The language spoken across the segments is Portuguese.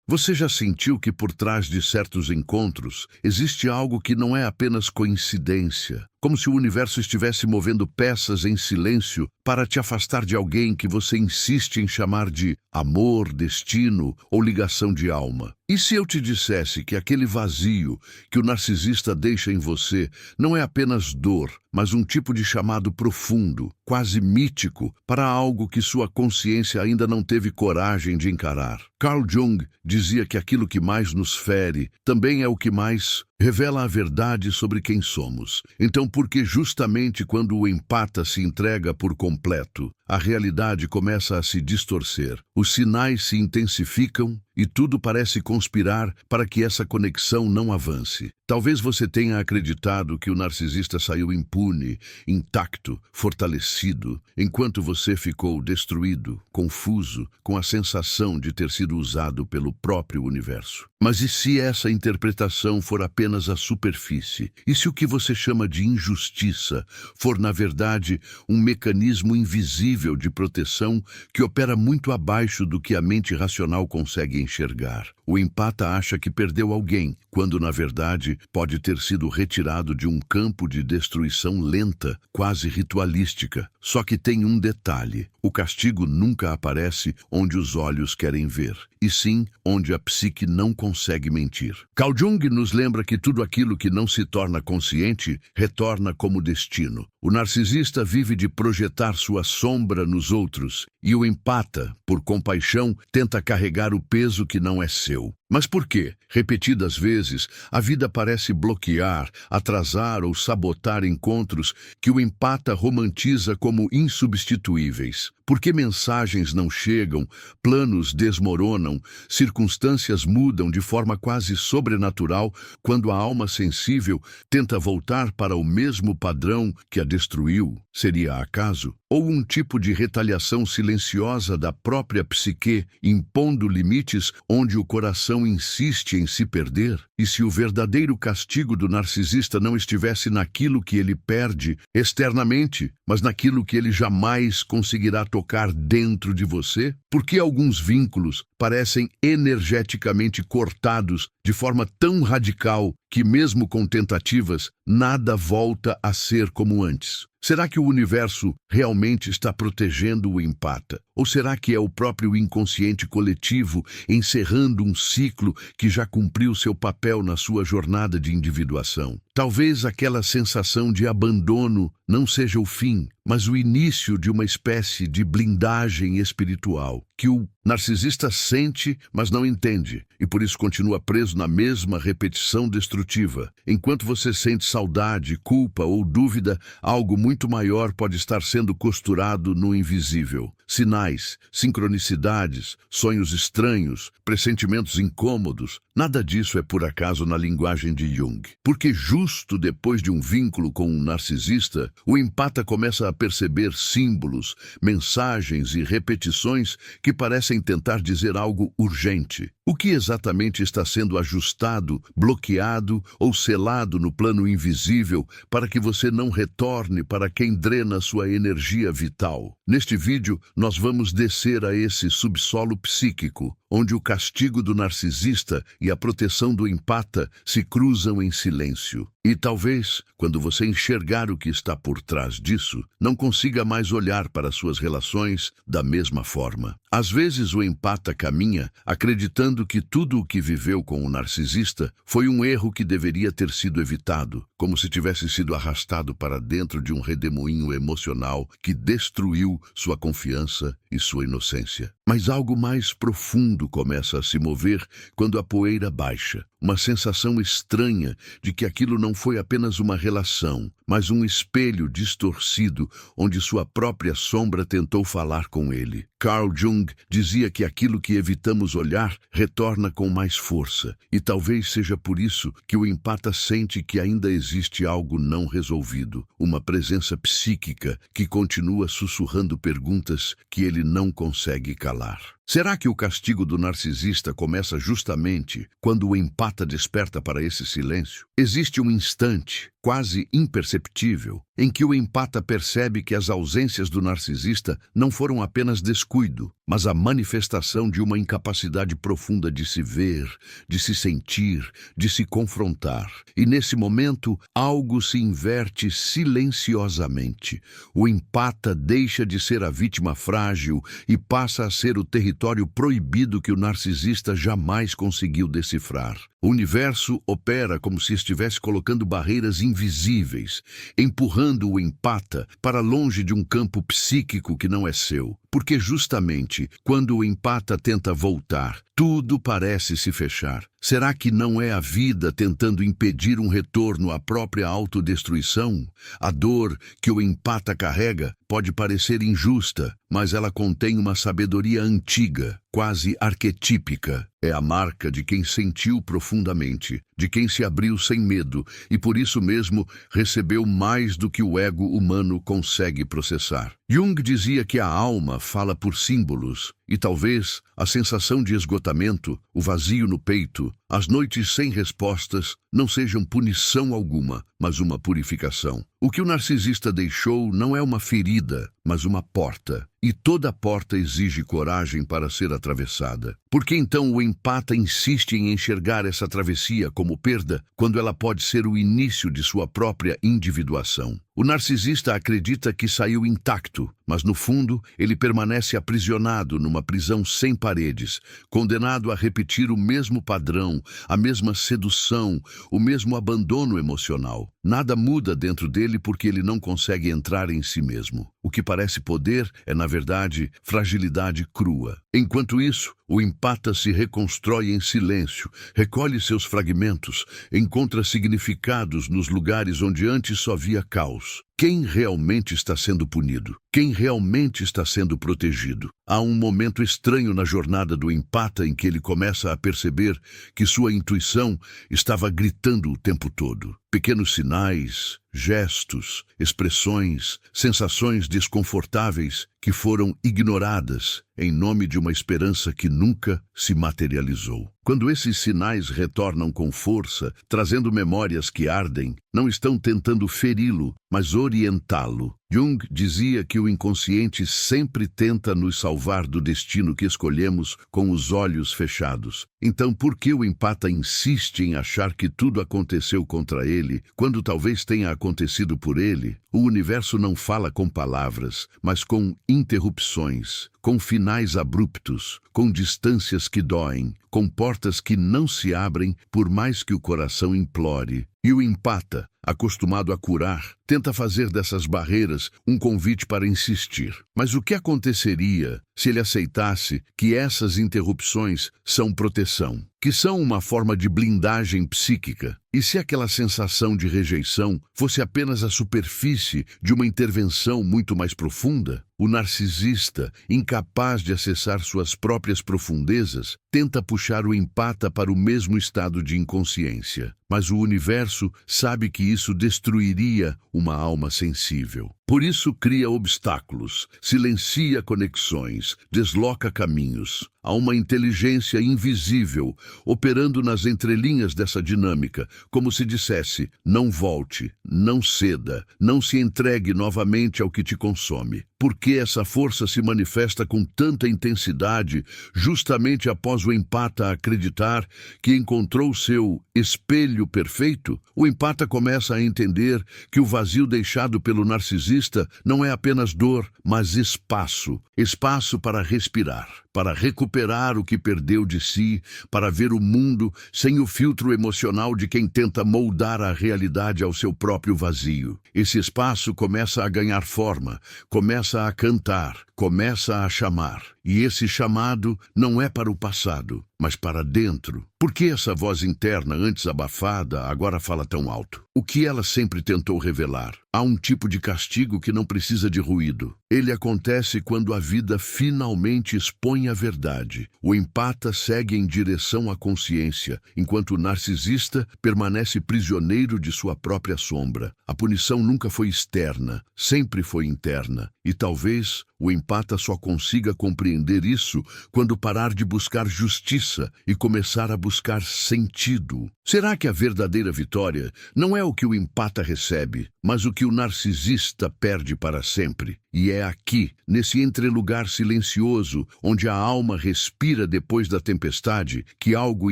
Você já sentiu que por trás de certos encontros existe algo que não é apenas coincidência, como se o universo estivesse movendo peças em silêncio para te afastar de alguém que você insiste em chamar de amor, destino ou ligação de alma? E se eu te dissesse que aquele vazio que o narcisista deixa em você não é apenas dor, mas um tipo de chamado profundo, quase mítico, para algo que sua consciência ainda não teve coragem de encarar? Carl Jung dizia que aquilo que mais nos fere também é o que mais revela a verdade sobre quem somos. Então, por que justamente quando o empata se entrega por completo, a realidade começa a se distorcer, os sinais se intensificam e tudo parece conspirar para que essa conexão não avance? Talvez você tenha acreditado que o narcisista saiu impune, intacto, fortalecido, enquanto você ficou destruído, confuso, com a sensação de ter sido usado pelo próprio universo. Mas e se essa interpretação for apenas a superfície? E se o que você chama de injustiça for, na verdade, um mecanismo invisível de proteção que opera muito abaixo do que a mente racional consegue enxergar? O empata acha que perdeu alguém, quando, na verdade, pode ter sido retirado de um campo de destruição lenta, quase ritualística. Só que tem um detalhe: o castigo nunca aparece onde os olhos querem ver, e sim onde a psique não consegue mentir. Carl Jung nos lembra que tudo aquilo que não se torna consciente retorna como destino. O narcisista vive de projetar sua sombra nos outros, e o empata, por compaixão, tenta carregar o peso que não é seu. Mas por quê? Repetidas vezes, a vida parece bloquear, atrasar ou sabotar encontros que o empata romantiza como insubstituíveis. Por que mensagens não chegam, planos desmoronam, circunstâncias mudam de forma quase sobrenatural quando a alma sensível tenta voltar para o mesmo padrão que a destruiu? Seria acaso? Ou um tipo de retaliação silenciosa da própria psique, impondo limites onde o coração insiste em se perder? E se o verdadeiro castigo do narcisista não estivesse naquilo que ele perde externamente, mas naquilo que ele jamais conseguirá tocar dentro de você? Por que alguns vínculos parecem energeticamente cortados de forma tão radical que, mesmo com tentativas, nada volta a ser como antes? Será que o universo realmente está protegendo o empata? Ou será que é o próprio inconsciente coletivo encerrando um ciclo que já cumpriu seu papel na sua jornada de individuação? Talvez aquela sensação de abandono não seja o fim, mas o início de uma espécie de blindagem espiritual que o narcisista sente, mas não entende, e por isso continua preso na mesma repetição destrutiva. Enquanto você sente saudade, culpa ou dúvida, algo muito maior pode estar sendo costurado no invisível. Sinais, sincronicidades, sonhos estranhos, pressentimentos incômodos. Nada disso é por acaso na linguagem de Jung. Porque justo depois de um vínculo com um narcisista, o empata começa a perceber símbolos, mensagens e repetições que parecem tentar dizer algo urgente. O que exatamente está sendo ajustado, bloqueado ou selado no plano invisível para que você não retorne para quem drena sua energia vital? Neste vídeo, nós vamos descer a esse subsolo psíquico, onde o castigo do narcisista e a proteção do empata se cruzam em silêncio. E talvez, quando você enxergar o que está por trás disso, não consiga mais olhar para suas relações da mesma forma. Às vezes o empata caminha acreditando que tudo o que viveu com o narcisista foi um erro que deveria ter sido evitado, como se tivesse sido arrastado para dentro de um redemoinho emocional que destruiu sua confiança e sua inocência. Mas algo mais profundo começa a se mover quando a poeira baixa. Uma sensação estranha de que aquilo não foi apenas uma relação, mas um espelho distorcido onde sua própria sombra tentou falar com ele. Carl Jung dizia que aquilo que evitamos olhar retorna com mais força, e talvez seja por isso que o empata sente que ainda existe algo não resolvido, uma presença psíquica que continua sussurrando perguntas que ele não consegue calar. Será que o castigo do narcisista começa justamente quando o empata desperta para esse silêncio? Existe um instante, quase imperceptível, em que o empata percebe que as ausências do narcisista não foram apenas descuido, mas a manifestação de uma incapacidade profunda de se ver, de se sentir, de se confrontar. E nesse momento, algo se inverte silenciosamente. O empata deixa de ser a vítima frágil e passa a ser o território proibido que o narcisista jamais conseguiu decifrar. O universo opera como se estivesse colocando barreiras invisíveis, empurrando o empata para longe de um campo psíquico que não é seu. Porque justamente quando o empata tenta voltar, tudo parece se fechar. Será que não é a vida tentando impedir um retorno à própria autodestruição? A dor que o empata carrega pode parecer injusta, mas ela contém uma sabedoria antiga, quase arquetípica. É a marca de quem sentiu profundamente, de quem se abriu sem medo e por isso mesmo recebeu mais do que o ego humano consegue processar. Jung dizia que a alma fala por símbolos e talvez a sensação de esgotamento, o vazio no peito, as noites sem respostas não sejam punição alguma, mas uma purificação. O que o narcisista deixou não é uma ferida, mas uma porta. E toda porta exige coragem para ser atravessada. Por que então o empata insiste em enxergar essa travessia como perda, quando ela pode ser o início de sua própria individuação? O narcisista acredita que saiu intacto, mas no fundo ele permanece aprisionado numa prisão sem paredes, condenado a repetir o mesmo padrão, a mesma sedução, o mesmo abandono emocional. Nada muda dentro dele porque ele não consegue entrar em si mesmo. O que parece poder é, na verdade, fragilidade crua. Enquanto isso, o empata se reconstrói em silêncio, recolhe seus fragmentos, encontra significados nos lugares onde antes só via caos. Quem realmente está sendo punido? Quem realmente está sendo protegido? Há um momento estranho na jornada do empata em que ele começa a perceber que sua intuição estava gritando o tempo todo. Pequenos sinais, gestos, expressões, sensações desconfortáveis que foram ignoradas em nome de uma esperança que nunca se materializou. Quando esses sinais retornam com força, trazendo memórias que ardem, não estão tentando feri-lo, mas orientá-lo. Jung dizia que o inconsciente sempre tenta nos salvar do destino que escolhemos com os olhos fechados. Então, por que o empata insiste em achar que tudo aconteceu contra ele, quando talvez tenha acontecido por ele? O universo não fala com palavras, mas com interrupções, com finais abruptos, com distâncias que doem, com portas que não se abrem por mais que o coração implore. E o empata, acostumado a curar, tenta fazer dessas barreiras um convite para insistir. Mas o que aconteceria se ele aceitasse que essas interrupções são proteção, que são uma forma de blindagem psíquica? E se aquela sensação de rejeição fosse apenas a superfície de uma intervenção muito mais profunda? O narcisista, incapaz de acessar suas próprias profundezas, tenta puxar o empata para o mesmo estado de inconsciência. Mas o universo sabe que isso destruiria uma alma sensível. Por isso cria obstáculos, silencia conexões, desloca caminhos. Há uma inteligência invisível operando nas entrelinhas dessa dinâmica, como se dissesse: não volte, não ceda, não se entregue novamente ao que te consome. Por que essa força se manifesta com tanta intensidade justamente após o empata acreditar que encontrou seu espelho perfeito? O empata começa a entender que o vazio deixado pelo narcisista não é apenas dor, mas espaço. Espaço para respirar, para recuperar o que perdeu de si, para ver o mundo sem o filtro emocional de quem tenta moldar a realidade ao seu próprio vazio. Esse espaço começa a ganhar forma, começa a cantar, começa a chamar. E esse chamado não é para o passado, mas para dentro. Por que essa voz interna, antes abafada, agora fala tão alto? O que ela sempre tentou revelar? Há um tipo de castigo que não precisa de ruído. Ele acontece quando a vida finalmente expõe a verdade. O empata segue em direção à consciência, enquanto o narcisista permanece prisioneiro de sua própria sombra. A punição nunca foi externa, sempre foi interna. E talvez o empata só consiga compreender isso quando parar de buscar justiça e começar a buscar sentido. Será que a verdadeira vitória não é o que o empata recebe, mas o que o narcisista perde para sempre? E é aqui, nesse entrelugar silencioso, onde a alma respira depois da tempestade, que algo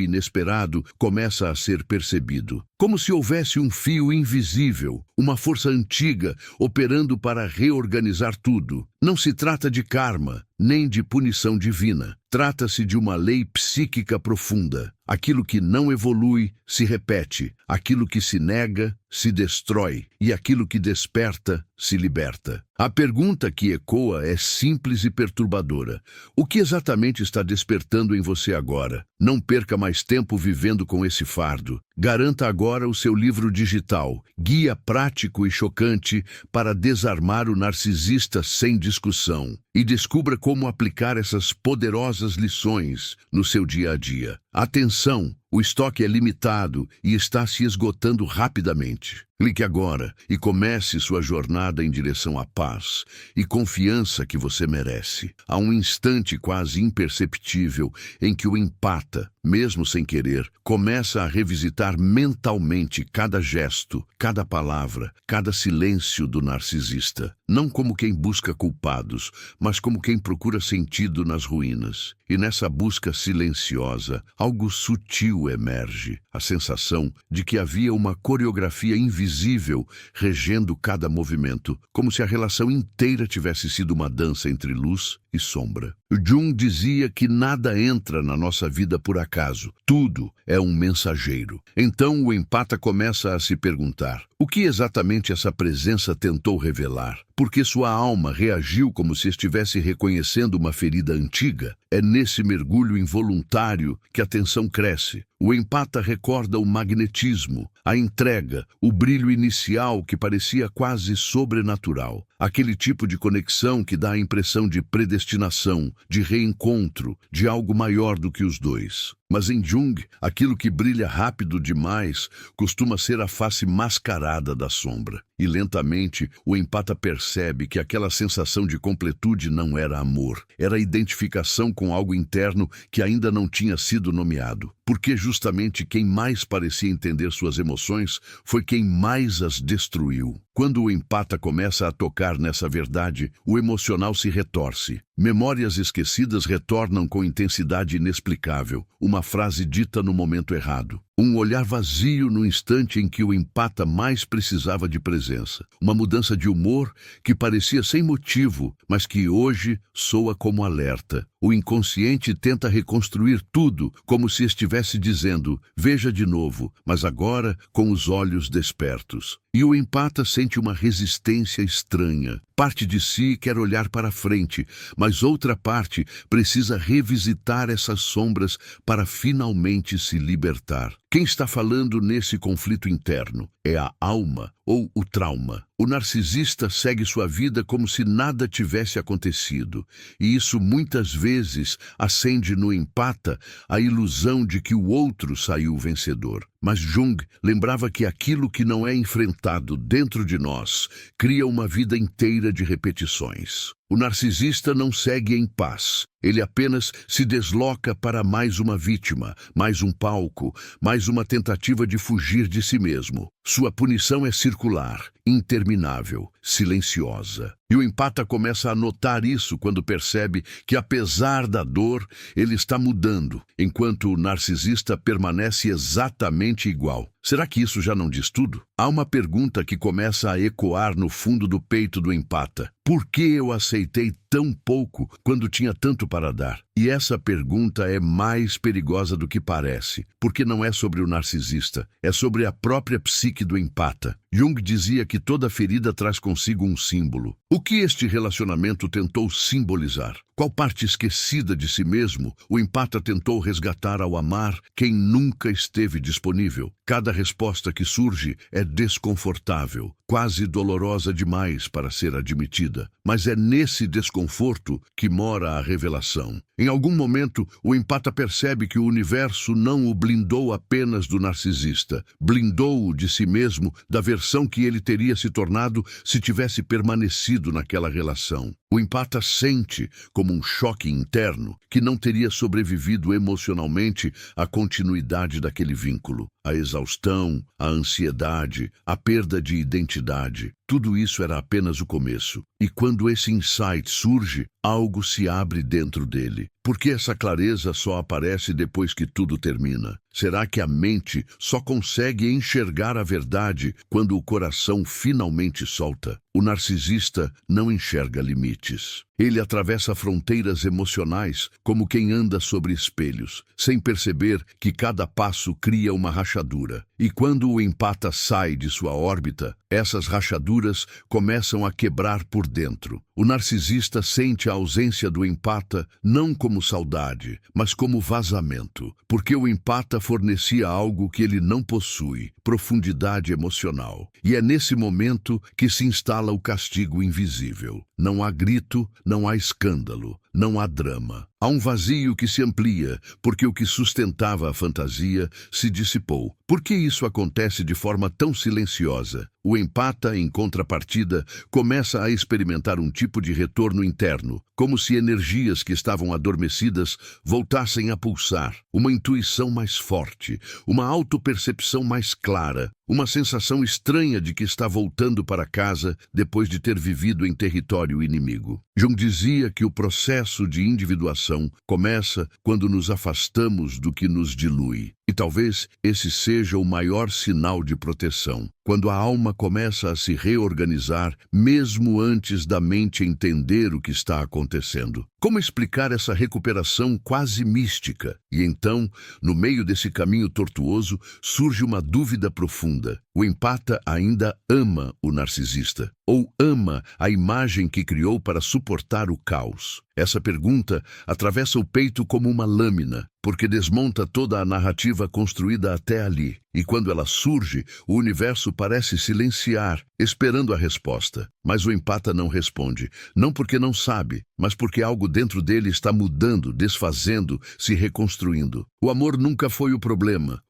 inesperado começa a ser percebido. Como se houvesse um fio invisível, uma força antiga operando para reorganizar tudo. Não se trata de karma, nem de punição divina. Trata-se de uma lei psíquica profunda. Aquilo que não evolui se repete, aquilo que se nega se destrói e aquilo que desperta se liberta. A pergunta que ecoa é simples e perturbadora. O que exatamente está despertando em você agora? Não perca mais tempo vivendo com esse fardo. Garanta agora o seu livro digital, guia prático e chocante para desarmar o narcisista sem discussão. E descubra como aplicar essas poderosas lições no seu dia a dia. Atenção! O estoque é limitado e está se esgotando rapidamente. Clique agora e comece sua jornada em direção à paz e confiança que você merece. Há um instante quase imperceptível em que o empata, mesmo sem querer, começa a revisitar mentalmente cada gesto, cada palavra, cada silêncio do narcisista. Não como quem busca culpados, mas como quem procura sentido nas ruínas. E nessa busca silenciosa, algo sutil emerge, a sensação de que havia uma coreografia invisível regendo cada movimento, como se a relação inteira tivesse sido uma dança entre luz e sombra. Jung dizia que nada entra na nossa vida por acaso, tudo é um mensageiro. Então o empata começa a se perguntar: o que exatamente essa presença tentou revelar? Porque sua alma reagiu como se estivesse reconhecendo uma ferida antiga. É nesse mergulho involuntário que a tensão cresce. O empata recorda o magnetismo, a entrega, o brilho inicial que parecia quase sobrenatural. Aquele tipo de conexão que dá a impressão de predestinação, de reencontro, de algo maior do que os dois. Mas em Jung, aquilo que brilha rápido demais costuma ser a face mascarada da sombra. E lentamente, o empata percebe que aquela sensação de completude não era amor. Era identificação com algo interno que ainda não tinha sido nomeado. Porque justamente quem mais parecia entender suas emoções foi quem mais as destruiu. Quando o empata começa a tocar nessa verdade, o emocional se retorce. Memórias esquecidas retornam com intensidade inexplicável. Uma frase dita no momento errado. Um olhar vazio no instante em que o empata mais precisava de presença. Uma mudança de humor que parecia sem motivo, mas que hoje soa como alerta. O inconsciente tenta reconstruir tudo, como se estivesse dizendo: veja de novo, mas agora com os olhos despertos. E o empata sente uma resistência estranha. Parte de si quer olhar para frente, mas outra parte precisa revisitar essas sombras para finalmente se libertar. Quem está falando nesse conflito interno? É a alma ou o trauma? O narcisista segue sua vida como se nada tivesse acontecido, e isso muitas vezes acende no empata a ilusão de que o outro saiu vencedor. Mas Jung lembrava que aquilo que não é enfrentado dentro de nós cria uma vida inteira de repetições. O narcisista não segue em paz. Ele apenas se desloca para mais uma vítima, mais um palco, mais uma tentativa de fugir de si mesmo. Sua punição é circular, interminável, silenciosa. E o empata começa a notar isso quando percebe que, apesar da dor, ele está mudando, enquanto o narcisista permanece exatamente igual. Será que isso já não diz tudo? Há uma pergunta que começa a ecoar no fundo do peito do empata. Por que eu aceitei tão pouco quando tinha tanto para dar? E essa pergunta é mais perigosa do que parece, porque não é sobre o narcisista, é sobre a própria psique do empata. Jung dizia que toda ferida traz consigo um símbolo. O que este relacionamento tentou simbolizar? Qual parte esquecida de si mesmo o empata tentou resgatar ao amar quem nunca esteve disponível? Cada resposta que surge é desconfortável, quase dolorosa demais para ser admitida. Mas é nesse desconforto que mora a revelação. Em algum momento, o empata percebe que o universo não o blindou apenas do narcisista, blindou-o de si mesmo, da versão que ele teria se tornado se tivesse permanecido naquela relação. O empata sente, como um choque interno, que não teria sobrevivido emocionalmente à continuidade daquele vínculo. A exaustão, a ansiedade, a perda de identidade. Tudo isso era apenas o começo. E quando esse insight surge, algo se abre dentro dele. Por que essa clareza só aparece depois que tudo termina? Será que a mente só consegue enxergar a verdade quando o coração finalmente solta? O narcisista não enxerga limites. Ele atravessa fronteiras emocionais como quem anda sobre espelhos, sem perceber que cada passo cria uma rachadura. E quando o empata sai de sua órbita, essas rachaduras começam a quebrar por dentro. O narcisista sente a ausência do empata não como saudade, mas como vazamento, porque o empata fornecia algo que ele não possui, profundidade emocional. E é nesse momento que se instala o castigo invisível. Não há grito, não há escândalo, não há drama. Há um vazio que se amplia, porque o que sustentava a fantasia se dissipou. Por que isso acontece de forma tão silenciosa? O empata, em contrapartida, começa a experimentar um tipo de retorno interno, como se energias que estavam adormecidas voltassem a pulsar. Uma intuição mais forte, uma autopercepção mais clara, uma sensação estranha de que está voltando para casa depois de ter vivido em território inimigo. Jung dizia que o processo de individuação começa quando nos afastamos do que nos dilui. E talvez esse seja o maior sinal de proteção, quando a alma começa a se reorganizar, mesmo antes da mente entender o que está acontecendo. Como explicar essa recuperação quase mística? E então, no meio desse caminho tortuoso, surge uma dúvida profunda. O empata ainda ama o narcisista, ou ama a imagem que criou para suportar o caos? Essa pergunta atravessa o peito como uma lâmina, porque desmonta toda a narrativa construída até ali. E quando ela surge, o universo parece silenciar, esperando a resposta. Mas o empata não responde, não porque não sabe, mas porque algo dentro dele está mudando, desfazendo, se reconstruindo. O amor nunca foi o problema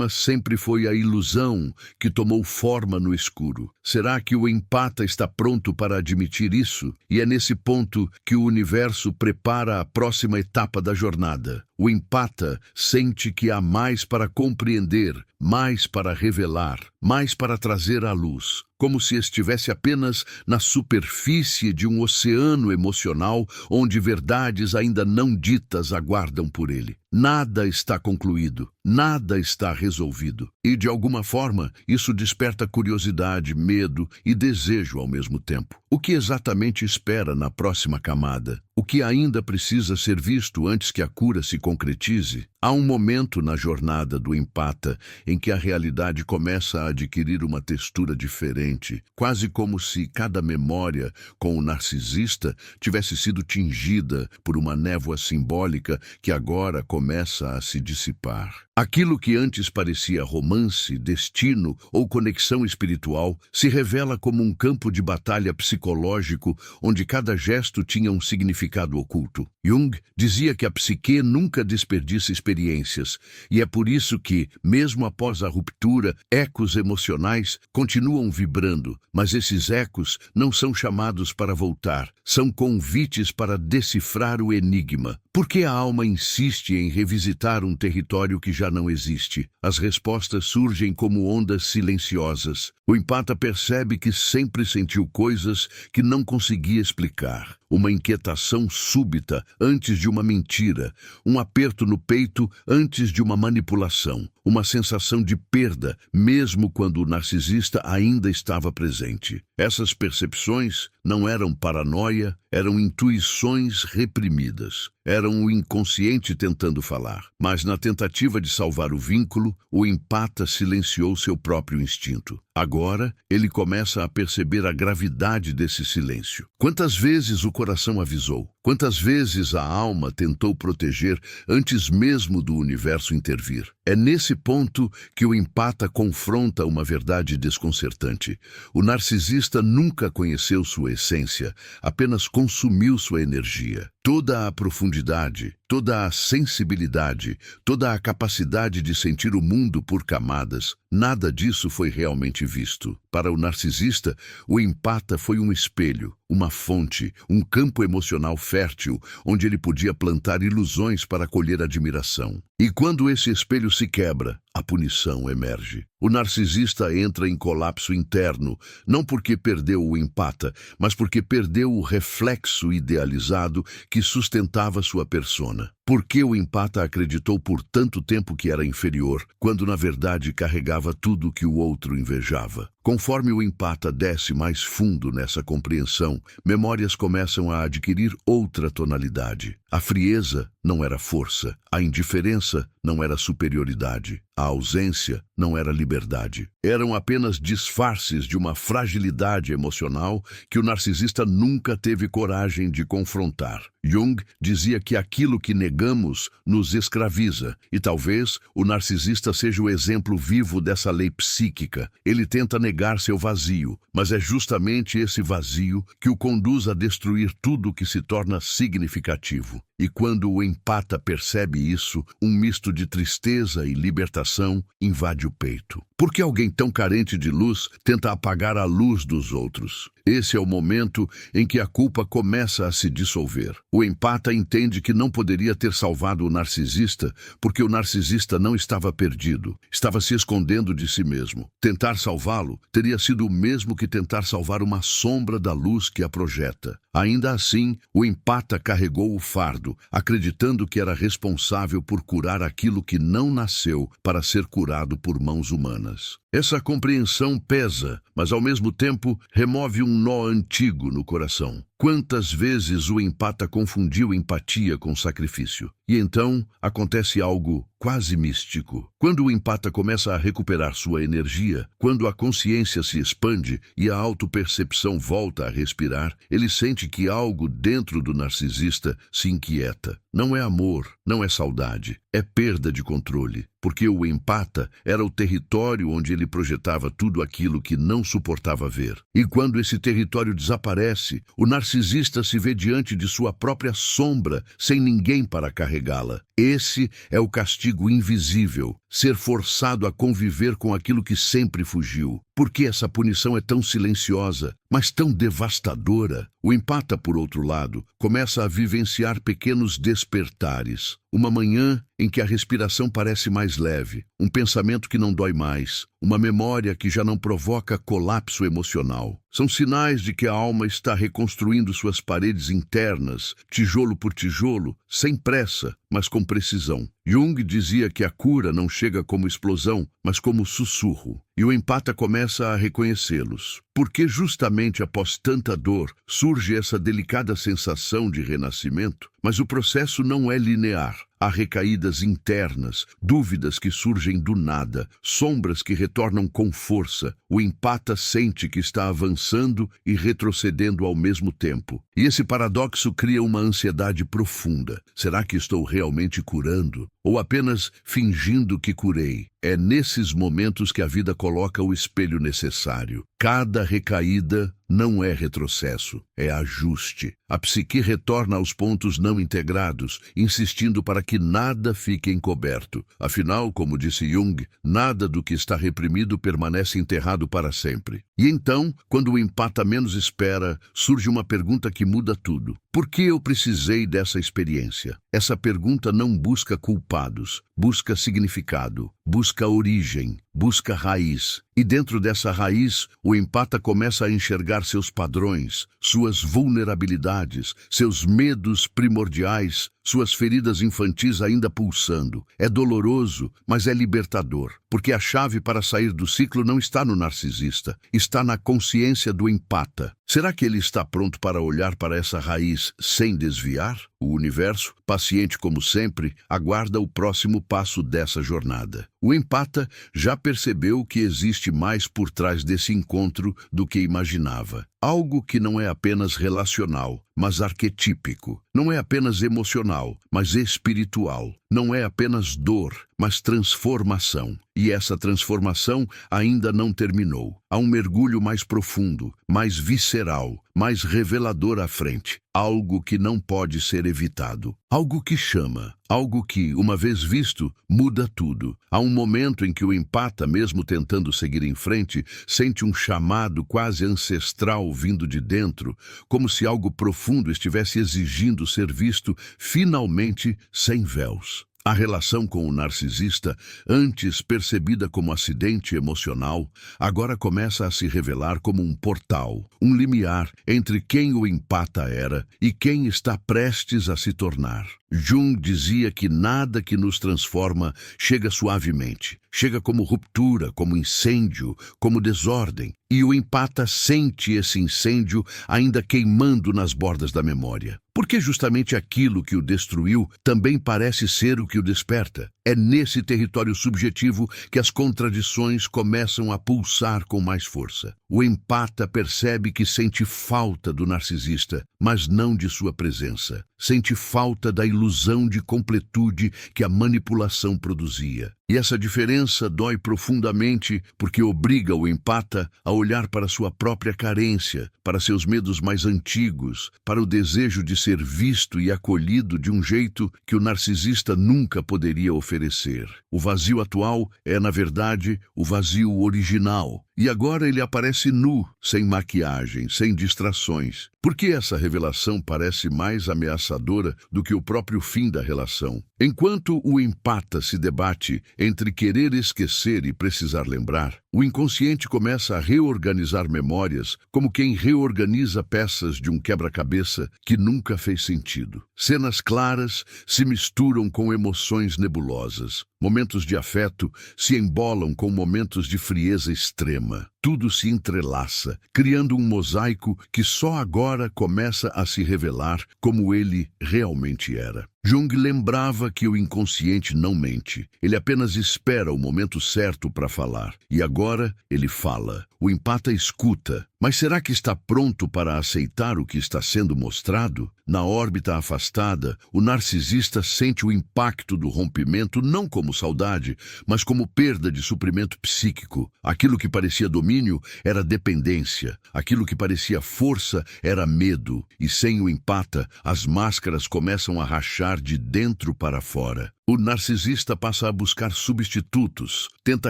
sempre foi a ilusão que tomou forma no escuro. Será que o empata está pronto para admitir isso? E é nesse ponto que o universo prepara a próxima etapa da jornada. O empata sente que há mais para compreender, mais para revelar, mais para trazer à luz, como se estivesse apenas na superfície de um oceano emocional onde verdades ainda não ditas aguardam por ele. Nada está concluído, nada está resolvido. E, de alguma forma, isso desperta curiosidade, medo e desejo ao mesmo tempo. O que exatamente espera na próxima camada? O que ainda precisa ser visto antes que a cura se concretize? Há um momento na jornada do empata em que a realidade começa a adquirir uma textura diferente, quase como se cada memória com o narcisista tivesse sido tingida por uma névoa simbólica que agora começa a se dissipar. Aquilo que antes parecia romance, destino ou conexão espiritual se revela como um campo de batalha psicológico onde cada gesto tinha um significado oculto. Jung dizia que a psique nunca desperdiça experiências, e é por isso que, mesmo após a ruptura, ecos emocionais continuam vibrando, mas esses ecos não são chamados para voltar, são convites para decifrar o enigma. Por que a alma insiste em revisitar um território que já não existe? As respostas surgem como ondas silenciosas. O empata percebe que sempre sentiu coisas que não conseguia explicar. Uma inquietação súbita antes de uma mentira, um aperto no peito antes de uma manipulação, uma sensação de perda, mesmo quando o narcisista ainda estava presente. Essas percepções não eram paranoia, eram intuições reprimidas. Eram o inconsciente tentando falar. Mas na tentativa de salvar o vínculo, o empata silenciou seu próprio instinto. Agora, ele começa a perceber a gravidade desse silêncio. Quantas vezes o coração avisou? Quantas vezes a alma tentou proteger antes mesmo do universo intervir? É nesse ponto que o empata confronta uma verdade desconcertante. O narcisista nunca conheceu sua essência, apenas consumiu sua energia. Toda a profundidade, toda a sensibilidade, toda a capacidade de sentir o mundo por camadas, nada disso foi realmente visto. Para o narcisista, o empata foi um espelho, uma fonte, um campo emocional fértil, onde ele podia plantar ilusões para colher admiração. E quando esse espelho se quebra, a punição emerge. O narcisista entra em colapso interno, não porque perdeu o empata, mas porque perdeu o reflexo idealizado que sustentava sua persona. Porque o empata acreditou por tanto tempo que era inferior, quando na verdade carregava tudo que o outro invejava. Conforme o empata desce mais fundo nessa compreensão, memórias começam a adquirir outra tonalidade. A frieza não era força, a indiferença não era superioridade, a ausência não era liberdade. Eram apenas disfarces de uma fragilidade emocional que o narcisista nunca teve coragem de confrontar. Jung dizia que aquilo que negamos nos escraviza, e talvez o narcisista seja o exemplo vivo dessa lei psíquica. Ele tenta negar seu vazio, mas é justamente esse vazio que o conduz a destruir tudo que se torna significativo. E quando o empata percebe isso, um misto de tristeza e libertação invade o peito. Por que alguém tão carente de luz tenta apagar a luz dos outros? Esse é o momento em que a culpa começa a se dissolver. O empata entende que não poderia ter salvado o narcisista porque o narcisista não estava perdido, estava se escondendo de si mesmo. Tentar salvá-lo teria sido o mesmo que tentar salvar uma sombra da luz que a projeta. Ainda assim, o empata carregou o fardo, acreditando que era responsável por curar aquilo que não nasceu para ser curado por mãos humanas. Essa compreensão pesa, mas ao mesmo tempo remove um nó antigo no coração. Quantas vezes o empata confundiu empatia com sacrifício? E então acontece algo quase místico. Quando o empata começa a recuperar sua energia, quando a consciência se expande e a autopercepção volta a respirar, ele sente que algo dentro do narcisista se inquieta. Não é amor, não é saudade, é perda de controle. Porque o empata era o território onde ele projetava tudo aquilo que não suportava ver. E quando esse território desaparece, o narcisista se vê diante de sua própria sombra, sem ninguém para carregá-la. Esse é o castigo invisível, ser forçado a conviver com aquilo que sempre fugiu. Por que essa punição é tão silenciosa, mas tão devastadora? O empata, por outro lado, começa a vivenciar pequenos despertares. Uma manhã em que a respiração parece mais leve, um pensamento que não dói mais, uma memória que já não provoca colapso emocional. São sinais de que a alma está reconstruindo suas paredes internas, tijolo por tijolo, sem pressa, mas com precisão. Jung dizia que a cura não chega como explosão, mas como sussurro. E o empata começa a reconhecê-los. Porque justamente após tanta dor surge essa delicada sensação de renascimento, mas o processo não é linear. Há recaídas internas, dúvidas que surgem do nada, sombras que retornam com força. O empata sente que está avançando e retrocedendo ao mesmo tempo. E esse paradoxo cria uma ansiedade profunda. Será que estou realmente curando? Ou apenas fingindo que curei? É nesses momentos que a vida coloca o espelho necessário. Cada recaída não é retrocesso, é ajuste. A psique retorna aos pontos não integrados, insistindo para que nada fique encoberto. Afinal, como disse Jung, nada do que está reprimido permanece enterrado para sempre. E então, quando o empata menos espera, surge uma pergunta que muda tudo. Por que eu precisei dessa experiência? Essa pergunta não busca culpados, busca significado, busca origem, busca raiz. E dentro dessa raiz, o empata começa a enxergar seus padrões, suas vulnerabilidades, seus medos primordiais, suas feridas infantis ainda pulsando. É doloroso, mas é libertador, porque a chave para sair do ciclo não está no narcisista, está na consciência do empata. Será que ele está pronto para olhar para essa raiz sem desviar? O universo, paciente como sempre, aguarda o próximo passo dessa jornada. O empata já percebeu que existe mais por trás desse encontro do que imaginava. Algo que não é apenas relacional, mas arquetípico. Não é apenas emocional, mas espiritual. Não é apenas dor, mas transformação. E essa transformação ainda não terminou. Há um mergulho mais profundo, mais visceral, mais revelador à frente. Algo que não pode ser evitado. Algo que chama. Algo que, uma vez visto, muda tudo. Há um momento em que o empata, mesmo tentando seguir em frente, sente um chamado quase ancestral vindo de dentro, como se algo profundo estivesse exigindo ser visto, finalmente, sem véus. A relação com o narcisista, antes percebida como acidente emocional, agora começa a se revelar como um portal, um limiar entre quem o empata era e quem está prestes a se tornar. Jung dizia que nada que nos transforma chega suavemente. Chega como ruptura, como incêndio, como desordem. E o empata sente esse incêndio ainda queimando nas bordas da memória. Porque justamente aquilo que o destruiu também parece ser o que o desperta. É nesse território subjetivo que as contradições começam a pulsar com mais força. O empata percebe que sente falta do narcisista, mas não de sua presença. Sente falta da ilusão de completude que a manipulação produzia. E essa diferença dói profundamente porque obriga o empata a olhar para sua própria carência, para seus medos mais antigos, para o desejo de ser visto e acolhido de um jeito que o narcisista nunca poderia oferecer. O vazio atual é, na verdade, o vazio original. E agora ele aparece nu, sem maquiagem, sem distrações. Por que essa revelação parece mais ameaçadora do que o próprio fim da relação? Enquanto o empata se debate entre querer esquecer e precisar lembrar, o inconsciente começa a reorganizar memórias como quem reorganiza peças de um quebra-cabeça que nunca fez sentido. Cenas claras se misturam com emoções nebulosas. Momentos de afeto se embolam com momentos de frieza extrema. Tudo se entrelaça, criando um mosaico que só agora começa a se revelar como ele realmente era. Jung lembrava que o inconsciente não mente. Ele apenas espera o momento certo para falar. E agora ele fala. O empata escuta. Mas será que está pronto para aceitar o que está sendo mostrado? Na órbita afastada, o narcisista sente o impacto do rompimento não como saudade, mas como perda de suprimento psíquico. Aquilo que parecia domínio era dependência. Aquilo que parecia força era medo. E sem o empata, as máscaras começam a rachar de dentro para fora. O narcisista passa a buscar substitutos, tenta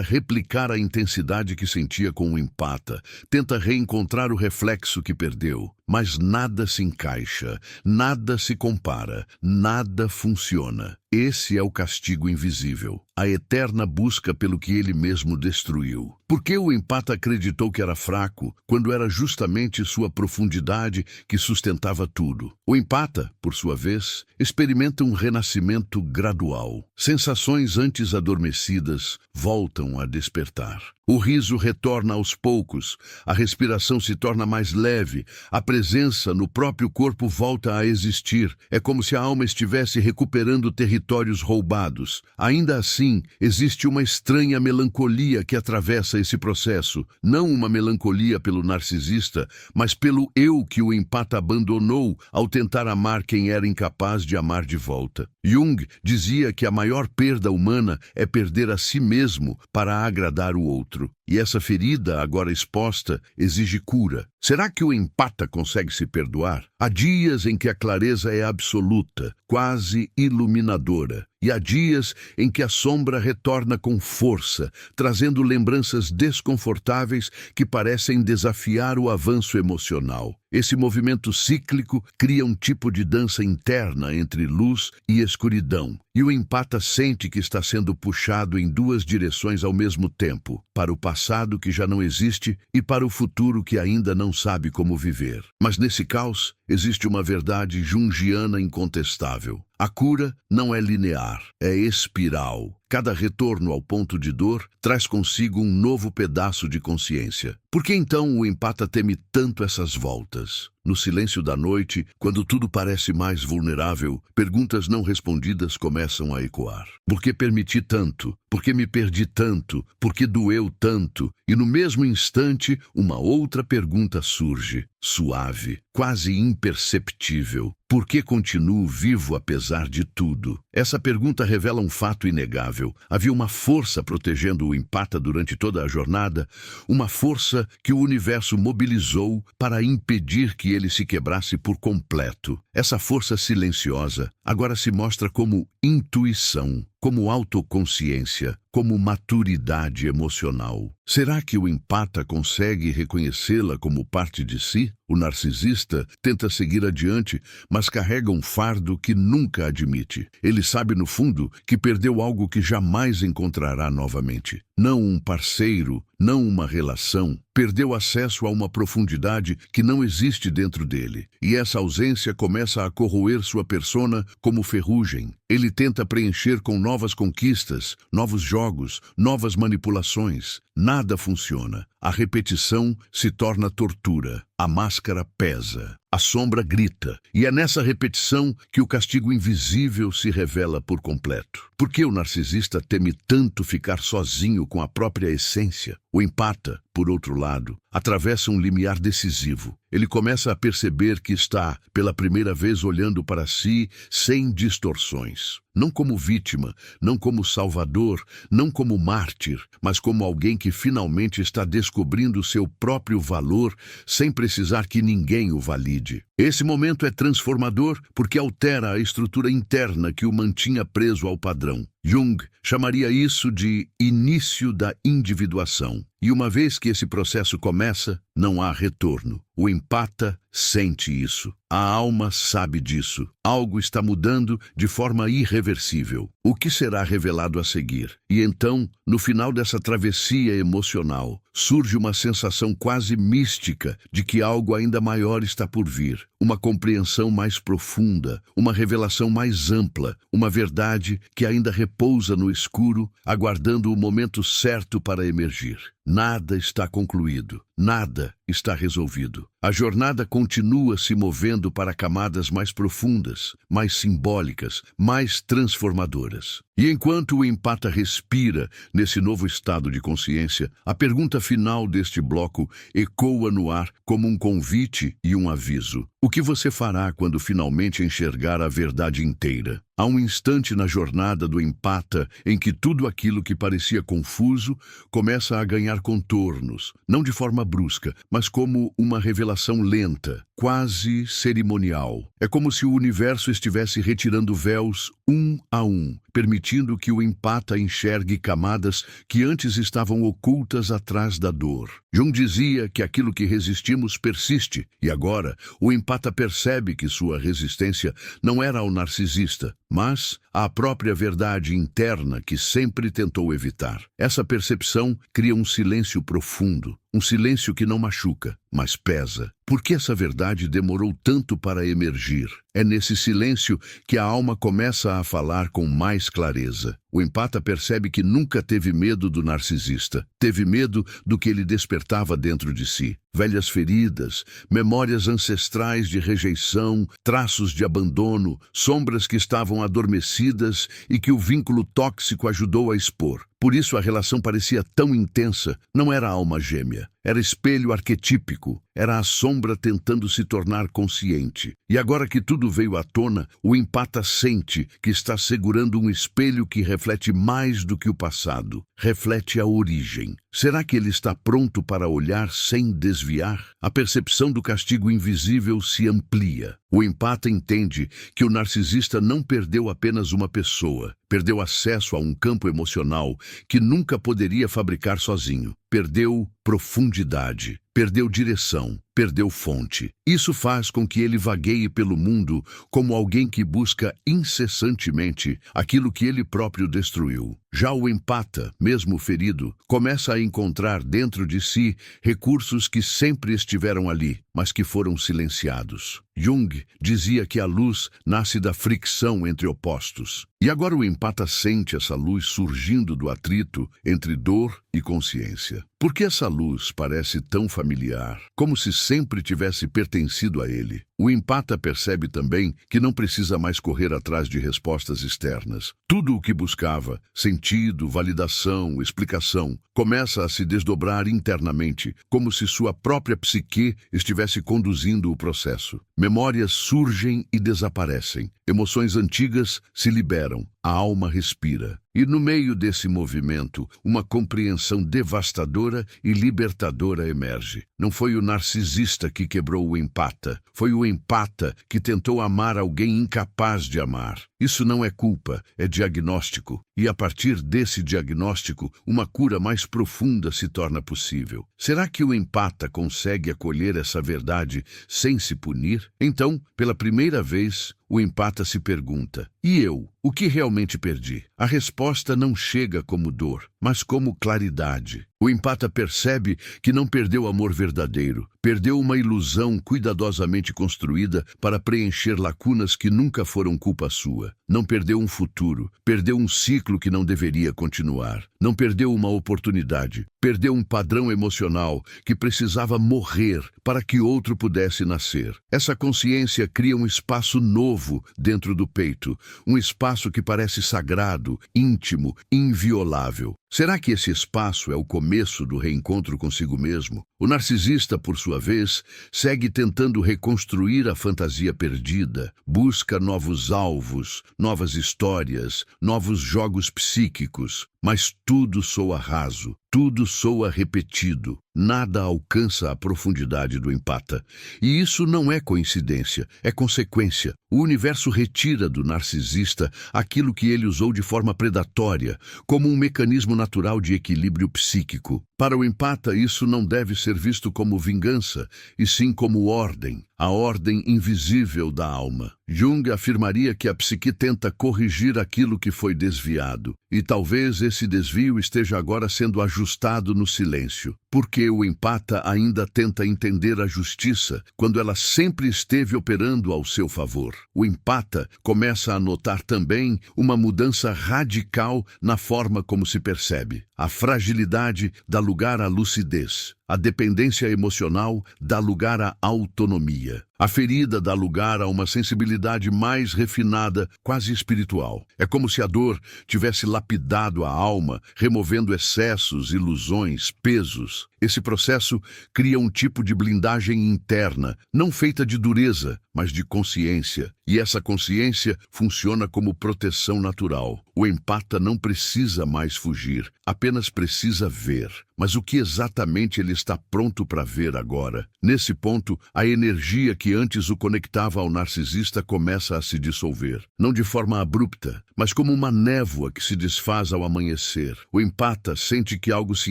replicar a intensidade que sentia com o empata, tenta reencontrar o reflexo que perdeu, mas nada se encaixa, nada se compara, nada funciona. Esse é o castigo invisível, a eterna busca pelo que ele mesmo destruiu. Por que o empata acreditou que era fraco, quando era justamente sua profundidade que sustentava tudo? O empata, por sua vez, experimenta um renascimento gradual. Sensações antes adormecidas voltam a despertar. O riso retorna aos poucos, a respiração se torna mais leve, a presença no próprio corpo volta a existir. É como se a alma estivesse recuperando territórios roubados. Ainda assim, existe uma estranha melancolia que atravessa esse processo. Não uma melancolia pelo narcisista, mas pelo eu que o empata abandonou ao tentar amar quem era incapaz de amar de volta. Jung dizia que a maior perda humana é perder a si mesmo para agradar o outro. E essa ferida, agora exposta, exige cura. Será que o empata consegue se perdoar? Há dias em que a clareza é absoluta, quase iluminadora. E há dias em que a sombra retorna com força, trazendo lembranças desconfortáveis que parecem desafiar o avanço emocional. Esse movimento cíclico cria um tipo de dança interna entre luz e escuridão. E o empata sente que está sendo puxado em duas direções ao mesmo tempo, para o passado que já não existe e para o futuro que ainda não sabe como viver. Mas nesse caos, existe uma verdade junguiana incontestável. A cura não é linear, é espiral. Cada retorno ao ponto de dor traz consigo um novo pedaço de consciência. Por que então o empata teme tanto essas voltas? No silêncio da noite, quando tudo parece mais vulnerável, perguntas não respondidas começam a ecoar. Por que permiti tanto? Por que me perdi tanto? Por que doeu tanto? E no mesmo instante, uma outra pergunta surge, suave, quase imperceptível. Por que continuo vivo apesar de tudo? Essa pergunta revela um fato inegável. imutável. Havia uma força protegendo o empata durante toda a jornada, uma força que o universo mobilizou para impedir que ele se quebrasse por completo. Essa força silenciosa agora se mostra como intuição, como autoconsciência, como maturidade emocional. Será que o empata consegue reconhecê-la como parte de si? O narcisista tenta seguir adiante, mas carrega um fardo que nunca admite. Ele sabe, no fundo, que perdeu algo que jamais encontrará novamente. Não um parceiro, não uma relação. Perdeu acesso a uma profundidade que não existe dentro dele. E essa ausência começa a corroer sua persona como ferrugem. Ele tenta preencher com novas conquistas, novos jogos, novas manipulações. Nada funciona. A repetição se torna tortura. A máscara pesa. A sombra grita. E é nessa repetição que o castigo invisível se revela por completo. Por que o narcisista teme tanto ficar sozinho com a própria essência? O empata, por outro lado, atravessa um limiar decisivo. Ele começa a perceber que está, pela primeira vez, olhando para si sem distorções. Não como vítima, não como salvador, não como mártir, mas como alguém que finalmente está descobrindo seu próprio valor sem precisar que ninguém o valide. Esse momento é transformador porque altera a estrutura interna que o mantinha preso ao padrão. Jung chamaria isso de início da individuação. E uma vez que esse processo começa, não há retorno. O empata sente isso. A alma sabe disso. Algo está mudando de forma irreversível. O que será revelado a seguir? E então, no final dessa travessia emocional, surge uma sensação quase mística de que algo ainda maior está por vir. Uma compreensão mais profunda, uma revelação mais ampla, uma verdade que ainda repousa no escuro, aguardando o momento certo para emergir. Nada está concluído, nada está resolvido. A jornada continua se movendo para camadas mais profundas, mais simbólicas, mais transformadoras. E enquanto o empata respira nesse novo estado de consciência, a pergunta final deste bloco ecoa no ar como um convite e um aviso. O que você fará quando finalmente enxergar a verdade inteira? Há um instante na jornada do empata em que tudo aquilo que parecia confuso começa a ganhar contornos, não de forma brusca, mas como uma revelação lenta, quase cerimonial. É como se o universo estivesse retirando véus um a um, permitindo que o empata enxergue camadas que antes estavam ocultas atrás da dor. Jung dizia que aquilo que resistimos persiste, e agora o empata percebe que sua resistência não era ao narcisista, mas à própria verdade interna que sempre tentou evitar. Essa percepção cria um silêncio profundo, um silêncio que não machuca, mas pesa. Por que essa verdade demorou tanto para emergir? É nesse silêncio que a alma começa a falar com mais clareza. O empata percebe que nunca teve medo do narcisista. Teve medo do que ele despertava dentro de si. Velhas feridas, memórias ancestrais de rejeição, traços de abandono, sombras que estavam adormecidas e que o vínculo tóxico ajudou a expor. Por isso a relação parecia tão intensa. Não era alma gêmea. Era espelho arquetípico. Era a sombra tentando se tornar consciente. E agora que tudo veio à tona, o empata sente que está segurando um espelho que reflete mais do que o passado. Reflete a origem. Será que ele está pronto para olhar sem desviar? A percepção do castigo invisível se amplia. O empata entende que o narcisista não perdeu apenas uma pessoa, perdeu acesso a um campo emocional que nunca poderia fabricar sozinho. Perdeu profundidade, perdeu direção, perdeu fonte. Isso faz com que ele vagueie pelo mundo como alguém que busca incessantemente aquilo que ele próprio destruiu. Já o empata, mesmo ferido, começa a encontrar dentro de si recursos que sempre estiveram ali, mas que foram silenciados. Jung dizia que a luz nasce da fricção entre opostos. E agora o empata sente essa luz surgindo do atrito entre dor e consciência. Por que essa luz parece tão familiar, como se sempre tivesse pertencido a ele? O empata percebe também que não precisa mais correr atrás de respostas externas. Tudo o que buscava, sentido, validação, explicação, começa a se desdobrar internamente, como se sua própria psique estivesse conduzindo o processo. Memórias surgem e desaparecem. Emoções antigas se liberam. a alma respira. E no meio desse movimento, uma compreensão devastadora e libertadora emerge. Não foi o narcisista que quebrou o empata, foi o empata que tentou amar alguém incapaz de amar. Isso não é culpa, é diagnóstico. E a partir desse diagnóstico, uma cura mais profunda se torna possível. Será que o empata consegue acolher essa verdade sem se punir? Então, pela primeira vez, o empata se pergunta: e eu? O que realmente perdi? A resposta não chega como dor, mas como claridade. O empata percebe que não perdeu amor verdadeiro, perdeu uma ilusão cuidadosamente construída para preencher lacunas que nunca foram culpa sua. Não perdeu um futuro, perdeu um ciclo que não deveria continuar. Não perdeu uma oportunidade, perdeu um padrão emocional que precisava morrer para que outro pudesse nascer. Essa consciência cria um espaço novo dentro do peito, um espaço que parece sagrado, íntimo, inviolável. Será que esse espaço é o começo do reencontro consigo mesmo? O narcisista, por sua vez, segue tentando reconstruir a fantasia perdida, busca novos alvos, novas histórias, novos jogos psíquicos, mas tudo soa raso, tudo soa repetido, nada alcança a profundidade do empata. E isso não é coincidência, é consequência. O universo retira do narcisista aquilo que ele usou de forma predatória, como um mecanismo natural de equilíbrio psíquico. Para o empata, isso não deve ser visto como vingança, e sim como ordem, a ordem invisível da alma. Jung afirmaria que a psique tenta corrigir aquilo que foi desviado, e talvez esse desvio esteja agora sendo ajustado no silêncio, porque o empata ainda tenta entender a justiça quando ela sempre esteve operando ao seu favor. O empata começa a notar também uma mudança radical na forma como se percebe. A fragilidade dá lugar à lucidez. A dependência emocional dá lugar à autonomia. A ferida dá lugar a uma sensibilidade mais refinada, quase espiritual. É como se a dor tivesse lapidado a alma, removendo excessos, ilusões, pesos. Esse processo cria um tipo de blindagem interna, não feita de dureza, mas de consciência. E essa consciência funciona como proteção natural. O empata não precisa mais fugir, apenas precisa ver. Mas o que exatamente ele está pronto para ver agora? Nesse ponto, a energia que antes o conectava ao narcisista começa a se dissolver. Não de forma abrupta, mas como uma névoa que se desfaz ao amanhecer. O empata sente que algo se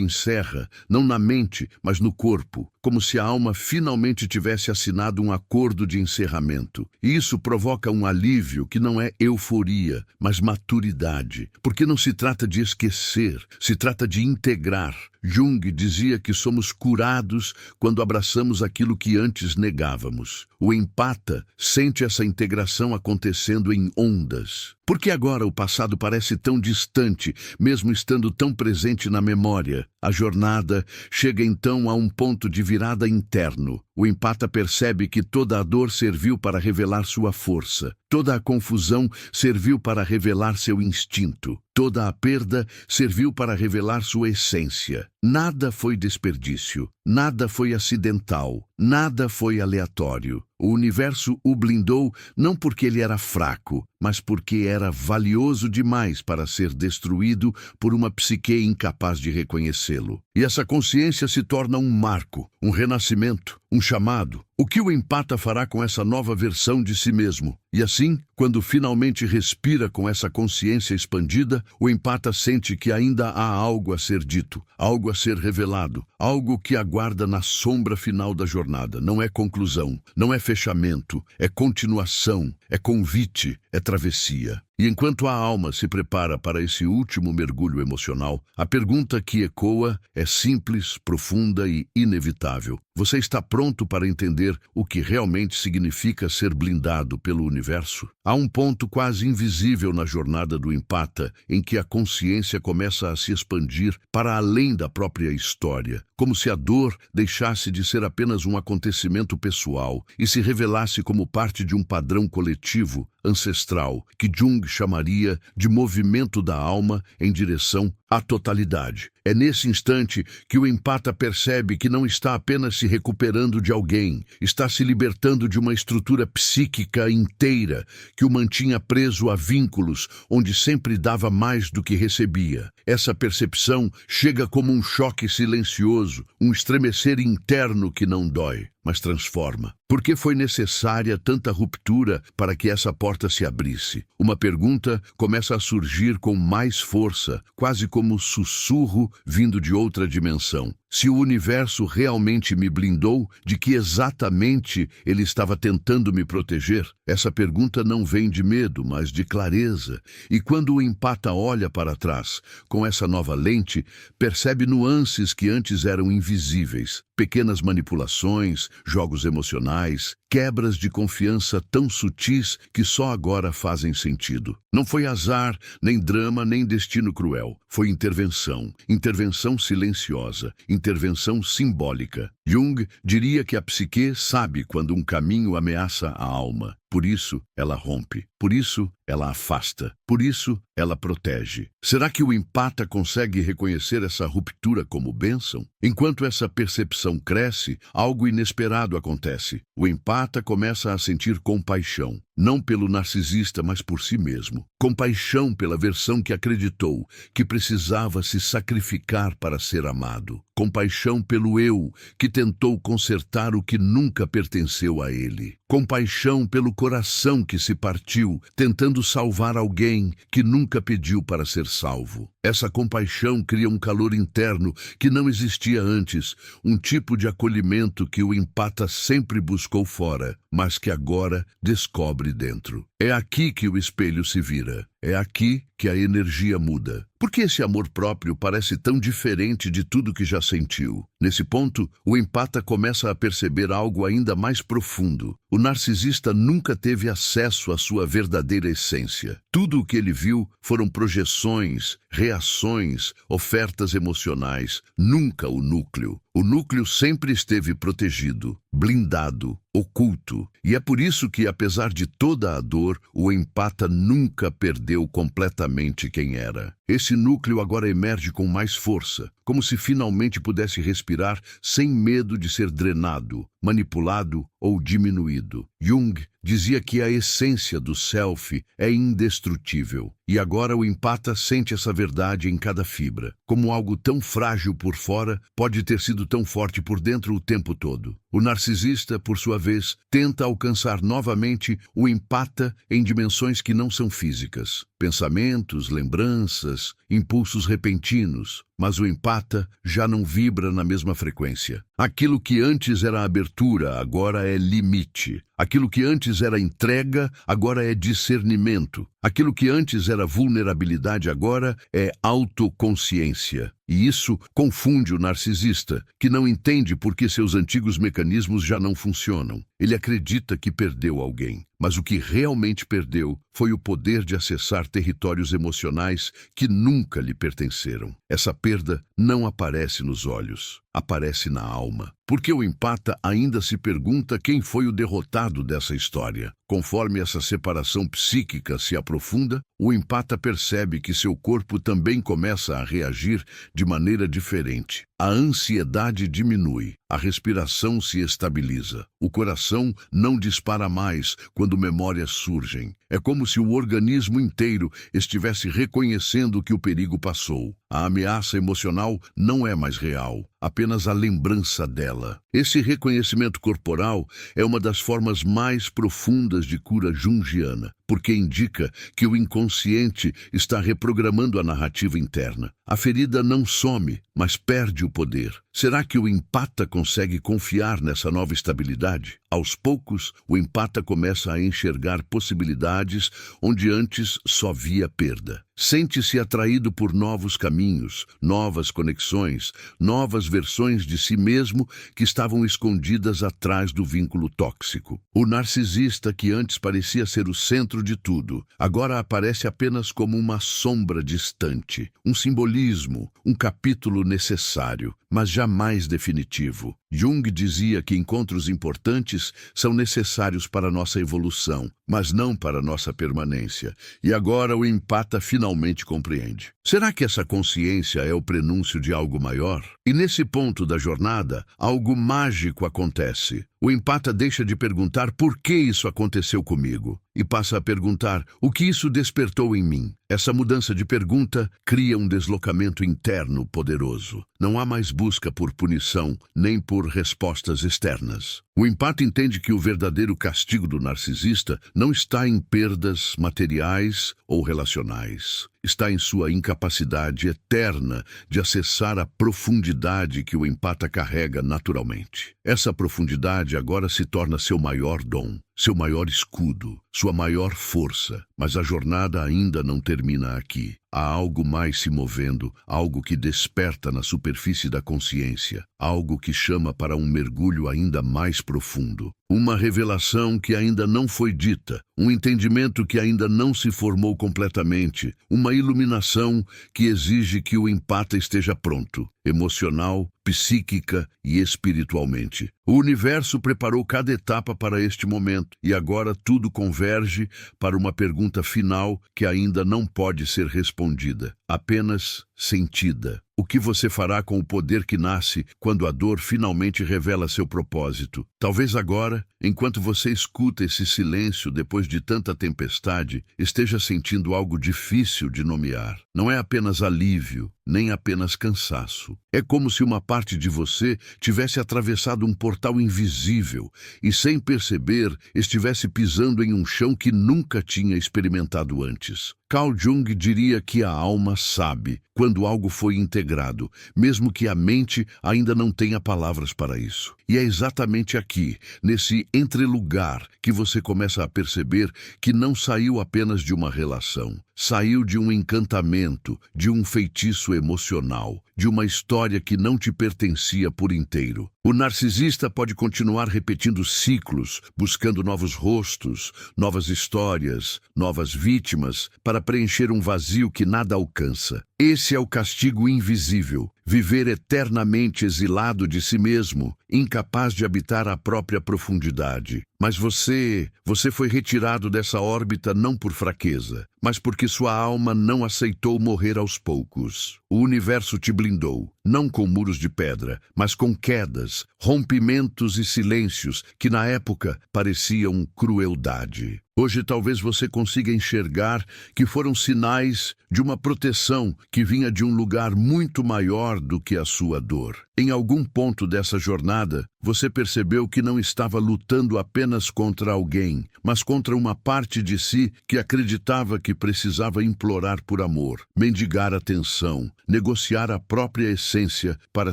encerra, não na mente, mas no corpo, como se a alma finalmente tivesse assinado um acordo de encerramento. E isso provoca um alívio que não é euforia, mas maturidade, porque não se trata de esquecer, se trata de integrar. Jung dizia que somos curados quando abraçamos aquilo que antes negávamos. O empata sente essa integração acontecendo em ondas. Porque agora o passado parece tão distante, mesmo estando tão presente na memória. A jornada chega então a um ponto de virada interno. O empata percebe que toda a dor serviu para revelar sua força. Toda a confusão serviu para revelar seu instinto. Toda a perda serviu para revelar sua essência. Nada foi desperdício, nada foi acidental, nada foi aleatório. O universo o blindou não porque ele era fraco, mas porque era valioso demais para ser destruído por uma psique incapaz de reconhecê-lo. E essa consciência se torna um marco, um renascimento, um chamado. O que o empata fará com essa nova versão de si mesmo? E assim, quando finalmente respira com essa consciência expandida, o empata sente que ainda há algo a ser dito, algo a ser revelado, algo que aguarda na sombra final da jornada. Não é conclusão, não é fechamento, é continuação, é convite, é travessia. E enquanto a alma se prepara para esse último mergulho emocional, a pergunta que ecoa é simples, profunda e inevitável. Você está pronto para entender o que realmente significa ser blindado pelo universo? Há um ponto quase invisível na jornada do empata, em que a consciência começa a se expandir para além da própria história, como se a dor deixasse de ser apenas um acontecimento pessoal e se revelasse como parte de um padrão coletivo, ancestral, que Jung chamaria de movimento da alma em direção a totalidade. É nesse instante que o empata percebe que não está apenas se recuperando de alguém, está se libertando de uma estrutura psíquica inteira que o mantinha preso a vínculos onde sempre dava mais do que recebia. Essa percepção chega como um choque silencioso, um estremecer interno que não dói, mas transforma. Por que foi necessária tanta ruptura para que essa porta se abrisse? Uma pergunta começa a surgir com mais força, quase como sussurro vindo de outra dimensão. Se o universo realmente me blindou, de que exatamente ele estava tentando me proteger? Essa pergunta não vem de medo, mas de clareza. E quando o empata olha para trás, com essa nova lente, percebe nuances que antes eram invisíveis. Pequenas manipulações, jogos emocionais, quebras de confiança tão sutis que só agora fazem sentido. Não foi azar, nem drama, nem destino cruel. Foi intervenção. Intervenção silenciosa. Intervenção simbólica. Jung diria que a psique sabe quando um caminho ameaça a alma. Por isso, ela rompe. Por isso, ela afasta. Por isso, ela protege. Será que o empata consegue reconhecer essa ruptura como bênção? Enquanto essa percepção cresce, algo inesperado acontece. O empata começa a sentir compaixão. Não pelo narcisista, mas por si mesmo. Compaixão pela versão que acreditou que precisava se sacrificar para ser amado. Compaixão pelo eu, que tentou consertar o que nunca pertenceu a ele. Compaixão pelo coração que se partiu, tentando salvar alguém que nunca pediu para ser salvo. Essa compaixão cria um calor interno que não existia antes, um tipo de acolhimento que o empata sempre buscou fora, mas que agora descobre dentro. É aqui que o espelho se vira. É aqui que a energia muda. Por que esse amor próprio parece tão diferente de tudo que já sentiu? Nesse ponto, o empata começa a perceber algo ainda mais profundo. O narcisista nunca teve acesso à sua verdadeira essência. Tudo o que ele viu foram projeções, reações, ofertas emocionais, nunca o núcleo. O núcleo sempre esteve protegido, blindado, oculto. E é por isso que, apesar de toda a dor, o empata nunca perdeu completamente quem era. Esse núcleo agora emerge com mais força, como se finalmente pudesse respirar sem medo de ser drenado, manipulado ou diminuído. Jung dizia que a essência do self é indestrutível. E agora o empata sente essa verdade em cada fibra. Como algo tão frágil por fora pode ter sido tão forte por dentro o tempo todo. O narcisista, por sua vez, tenta alcançar novamente o empata em dimensões que não são físicas. Pensamentos, lembranças, impulsos repentinos. Mas o empata já não vibra na mesma frequência. Aquilo que antes era abertura, agora é limite. Aquilo que antes era entrega, agora é discernimento. Aquilo que antes era vulnerabilidade, agora é autoconsciência. E isso confunde o narcisista, que não entende por que seus antigos mecanismos já não funcionam. Ele acredita que perdeu alguém, mas o que realmente perdeu foi o poder de acessar territórios emocionais que nunca lhe pertenceram. Essa perda não aparece nos olhos, aparece na alma. Porque o empata ainda se pergunta quem foi o derrotado dessa história. Conforme essa separação psíquica se aprofunda, o empata percebe que seu corpo também começa a reagir de maneira diferente. A ansiedade diminui, a respiração se estabiliza, o coração não dispara mais quando memórias surgem. É como se o organismo inteiro estivesse reconhecendo que o perigo passou. A ameaça emocional não é mais real, apenas a lembrança dela. Esse reconhecimento corporal é uma das formas mais profundas de cura junguiana, porque indica que o inconsciente está reprogramando a narrativa interna. A ferida não some, mas perde o poder. Será que o empata consegue confiar nessa nova estabilidade? Aos poucos, o empata começa a enxergar possibilidades onde antes só via perda. Sente-se atraído por novos caminhos, novas conexões, novas versões de si mesmo que estavam escondidas atrás do vínculo tóxico. O narcisista, que antes parecia ser o centro de tudo, agora aparece apenas como uma sombra distante, um simbolismo, um capítulo necessário, mas jamais definitivo. Jung dizia que encontros importantes são necessários para nossa evolução, mas não para nossa permanência. E agora o empata finalmente finalmente compreende. Será que essa consciência é o prenúncio de algo maior? E nesse ponto da jornada, algo mágico acontece. O empata deixa de perguntar por que isso aconteceu comigo e passa a perguntar o que isso despertou em mim. Essa mudança de pergunta cria um deslocamento interno poderoso. Não há mais busca por punição nem por respostas externas. O empata entende que o verdadeiro castigo do narcisista não está em perdas materiais ou relacionais. Está em sua incapacidade eterna de acessar a profundidade que o empata carrega naturalmente. Essa profundidade agora se torna seu maior dom, seu maior escudo, sua maior força. Mas a jornada ainda não termina aqui. Há algo mais se movendo, algo que desperta na superfície da consciência, algo que chama para um mergulho ainda mais profundo. Uma revelação que ainda não foi dita, um entendimento que ainda não se formou completamente, uma iluminação que exige que o empata esteja pronto, emocional, psíquica e espiritualmente. O universo preparou cada etapa para este momento e agora tudo converge para uma pergunta final que ainda não pode ser respondida, apenas sentida. O que você fará com o poder que nasce quando a dor finalmente revela seu propósito? Talvez agora, enquanto você escuta esse silêncio depois de tanta tempestade, esteja sentindo algo difícil de nomear. Não é apenas alívio, nem apenas cansaço. É como se uma parte de você tivesse atravessado um portal invisível e, sem perceber, estivesse pisando em um chão que nunca tinha experimentado antes. Carl Jung diria que a alma sabe quando algo foi integrado, mesmo que a mente ainda não tenha palavras para isso. E é exatamente aqui, nesse entrelugar, que você começa a perceber que não saiu apenas de uma relação. Saiu de um encantamento, de um feitiço emocional, de uma história que não te pertencia por inteiro. O narcisista pode continuar repetindo ciclos, buscando novos rostos, novas histórias, novas vítimas, para preencher um vazio que nada alcança. Esse é o castigo invisível. Viver eternamente exilado de si mesmo, incapaz de habitar a própria profundidade. Mas você foi retirado dessa órbita não por fraqueza, mas porque sua alma não aceitou morrer aos poucos. O universo te blindou, não com muros de pedra, mas com quedas, rompimentos e silêncios que na época pareciam crueldade. Hoje talvez você consiga enxergar que foram sinais de uma proteção que vinha de um lugar muito maior do que a sua dor. Em algum ponto dessa jornada, você percebeu que não estava lutando apenas contra alguém, mas contra uma parte de si que acreditava que precisava implorar por amor, mendigar atenção, negociar a própria essência para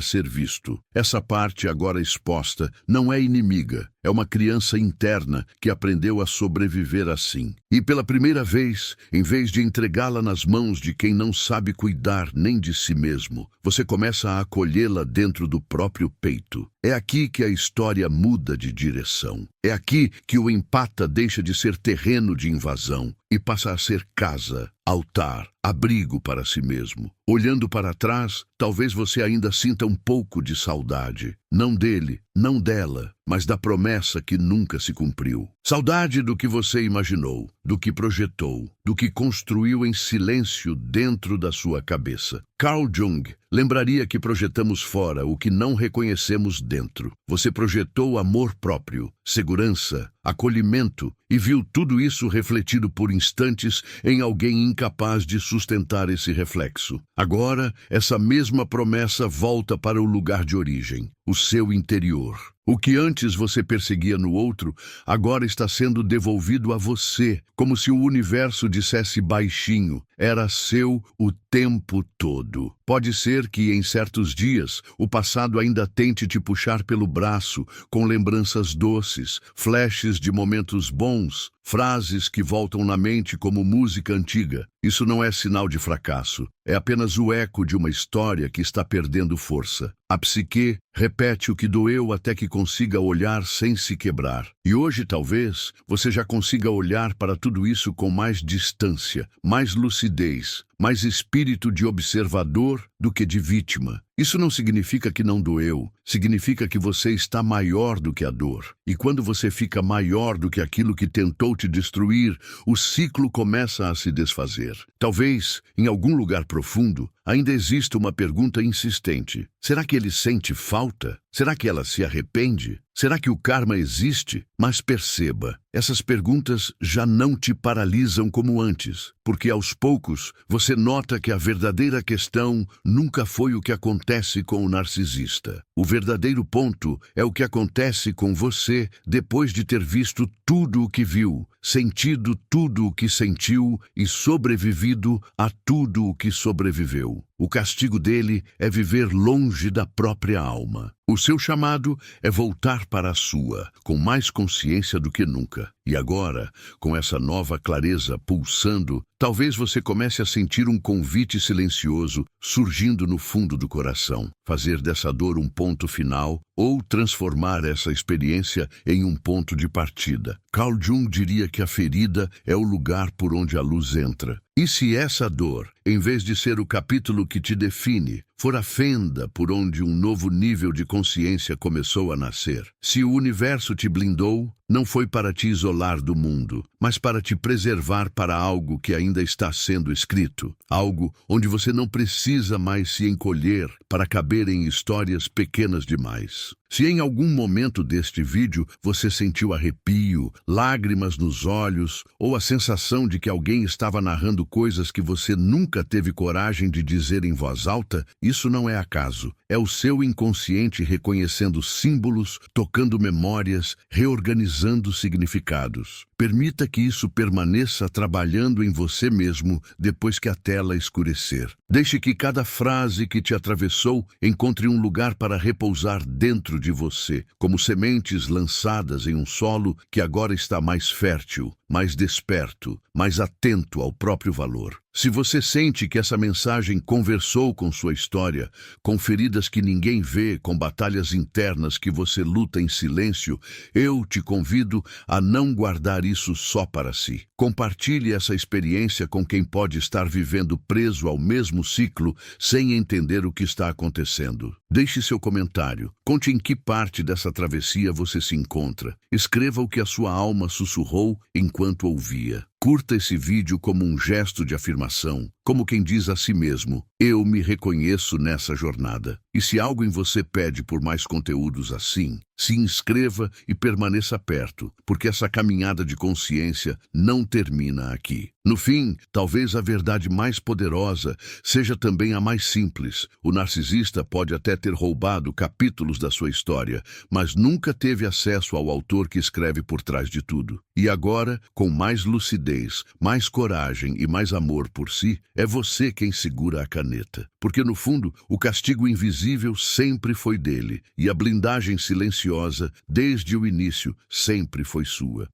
ser visto. Essa parte agora exposta não é inimiga, é uma criança interna que aprendeu a sobreviver assim. E pela primeira vez, em vez de entregá-la nas mãos de quem não sabe cuidar nem de si mesmo, você começa a acolhê-la dentro do próprio peito. É aqui que a história muda de direção. É aqui que o empata deixa de ser terreno de invasão e passa a ser casa, altar, abrigo para si mesmo. Olhando para trás, talvez você ainda sinta um pouco de saudade. Não dele, não dela, mas da promessa que nunca se cumpriu. Saudade do que você imaginou, do que projetou, do que construiu em silêncio dentro da sua cabeça. Carl Jung lembraria que projetamos fora o que não reconhecemos dentro. Você projetou amor próprio, segurança, acolhimento e viu tudo isso refletido por instantes em alguém incapaz de sustentar esse reflexo. Agora, essa mesma promessa volta para o lugar de origem, o seu interior. O que antes você perseguia no outro, agora está sendo devolvido a você, como se o universo dissesse baixinho, era seu o tempo todo. Pode ser que, em certos dias, o passado ainda tente te puxar pelo braço, com lembranças doces, flashes de momentos bons, frases que voltam na mente como música antiga. Isso não é sinal de fracasso, é apenas o eco de uma história que está perdendo força. A psique repete o que doeu até que consiga olhar sem se quebrar. E hoje, talvez, você já consiga olhar para tudo isso com mais distância, mais lucidez, mais espírito de observador do que de vítima. Isso não significa que não doeu, significa que você está maior do que a dor. E quando você fica maior do que aquilo que tentou te destruir, o ciclo começa a se desfazer. Talvez, em algum lugar profundo, ainda exista uma pergunta insistente. Será que ele sente falta? Será que ela se arrepende? Será que o karma existe? Mas perceba, essas perguntas já não te paralisam como antes, porque aos poucos você nota que a verdadeira questão nunca foi o que acontece com o narcisista. O verdadeiro ponto é o que acontece com você depois de ter visto tudo o que viu, sentido tudo o que sentiu e sobrevivido a tudo o que sobreviveu. O castigo dele é viver longe da própria alma. O seu chamado é voltar para a sua, com mais consciência do que nunca. E agora, com essa nova clareza pulsando, talvez você comece a sentir um convite silencioso surgindo no fundo do coração. Fazer dessa dor um ponto final ou transformar essa experiência em um ponto de partida. Carl Jung diria que a ferida é o lugar por onde a luz entra. E se essa dor, em vez de ser o capítulo que te define, for a fenda por onde um novo nível de consciência começou a nascer? Se o universo te blindou, não foi para te isolar do mundo, mas para te preservar para algo que ainda está sendo escrito. Algo onde você não precisa mais se encolher para caber em histórias pequenas demais. Se em algum momento deste vídeo você sentiu arrepio, lágrimas nos olhos ou a sensação de que alguém estava narrando coisas que você nunca teve coragem de dizer em voz alta, isso não é acaso. É o seu inconsciente reconhecendo símbolos, tocando memórias, reorganizando significados. Permita que isso permaneça trabalhando em você mesmo depois que a tela escurecer. Deixe que cada frase que te atravessou encontre um lugar para repousar dentro de você, como sementes lançadas em um solo que agora está mais fértil, mais desperto, mais atento ao próprio valor. Se você sente que essa mensagem conversou com sua história, com feridas que ninguém vê, com batalhas internas que você luta em silêncio, eu te convido a não guardar isso só para si. Compartilhe essa experiência com quem pode estar vivendo preso ao mesmo ciclo sem entender o que está acontecendo. Deixe seu comentário. Conte em que parte dessa travessia você se encontra. Escreva o que a sua alma sussurrou enquanto ouvia. Curta esse vídeo como um gesto de afirmação, como quem diz a si mesmo, eu me reconheço nessa jornada. E se algo em você pede por mais conteúdos assim, se inscreva e permaneça perto, porque essa caminhada de consciência não termina aqui. No fim, talvez a verdade mais poderosa seja também a mais simples. O narcisista pode até ter roubado capítulos da sua história, mas nunca teve acesso ao autor que escreve por trás de tudo. E agora, com mais lucidez, mais coragem e mais amor por si, é você quem segura a caneta. Porque, no fundo, o castigo invisível sempre foi dele, e a blindagem silenciosa, desde o início, sempre foi sua.